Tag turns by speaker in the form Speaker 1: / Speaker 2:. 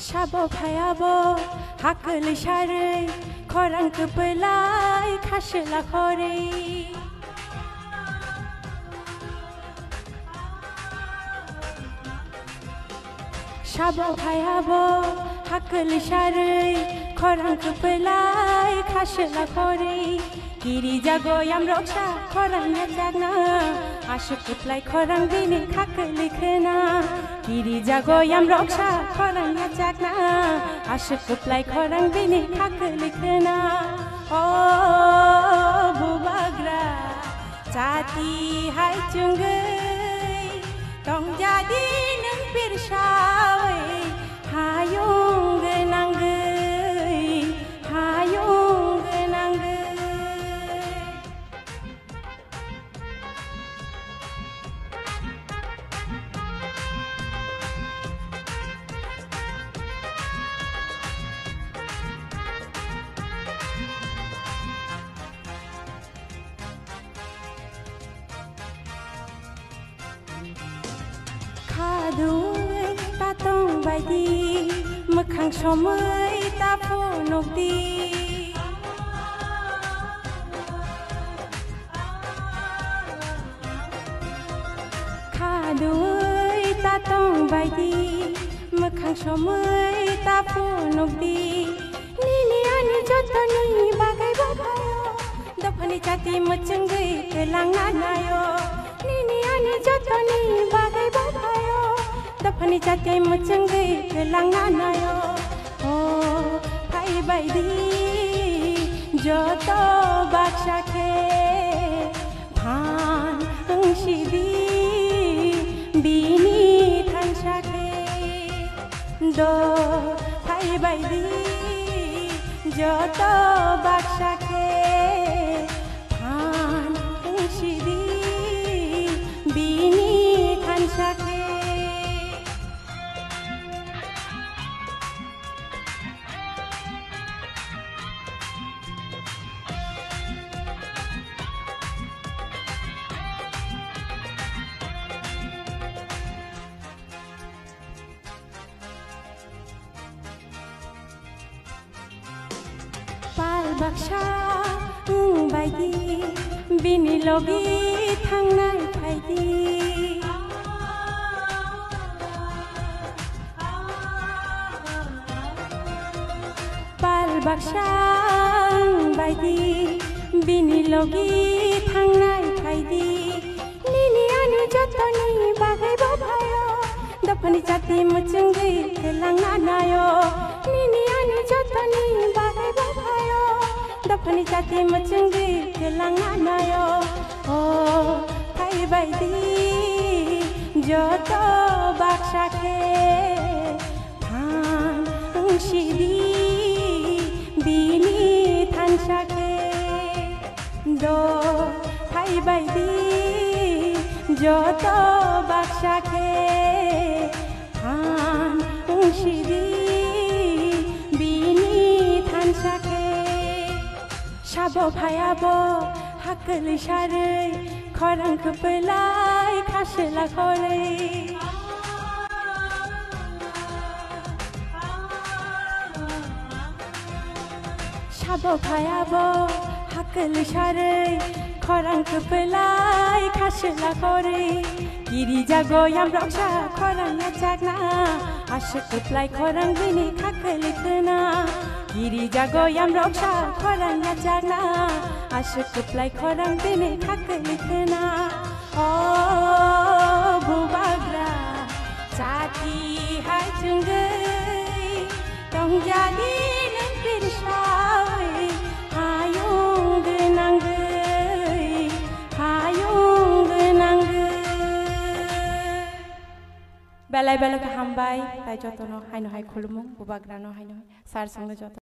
Speaker 1: Shabo phayabo hakal share khorang kupelai khashla khore Shabo phayabo hakal share khorang kupelai khashla khore Kiri jago yam roksha khorang na jagna ashuk kuplai khorang bini khakal likhna Kiri jago yam roksha khorang na jagna ashuk kuplai khorang bini khakal likhna Oh bubagra chati hai chungai tong jadi nang pirsawe hayung genanggai hayung genanggai Kadui tatong baidi mekhang somai tapo nokdi Kadui tatong baidi mekhang somai tapo nokdi Nini ani jotoni bagai babayo dapani chati machungai telang nanayo Nini ani jotoni bagai babayo dapani chati machungai telang nanayo Oh phai baidi joto baksha ke bhan angshidi bini thansha ke do phai baidi joto baksha ke bhan angshidi bini thansha ke Pal baksha baidi bini logi thangnai phaidi Pal baksha baidi bini logi thangnai phaidi Nini ani jotoni bagai babayo dapani chati machungai telang nanayo Nini ani jotoni bagai babayo dapani chati machungai telang nanayo Oh phai baidi joto baksha ke bhan angshidi bini thansha ke do phai baidi joto baksha ke bhan angshidi bini thansha ke Shabo phayabo hakal share khorang kupelai khashla khore Shabo phayabo hakal share khorang kupelai khashla khore Kiri jago yam roksha khorang na jagna ashuk kuplai khorang bini khakal likhna Kiri jago yam roksha khorang na jagna ashuk kuplai khorang bini khakal likhna Oh bubagra chati hai chungai tong jadi nang pirsawe hayung genanggai hayung genanggai Belai belai ke hambai tai jotono haino hai khulumung bubagra no haino sar sangno joto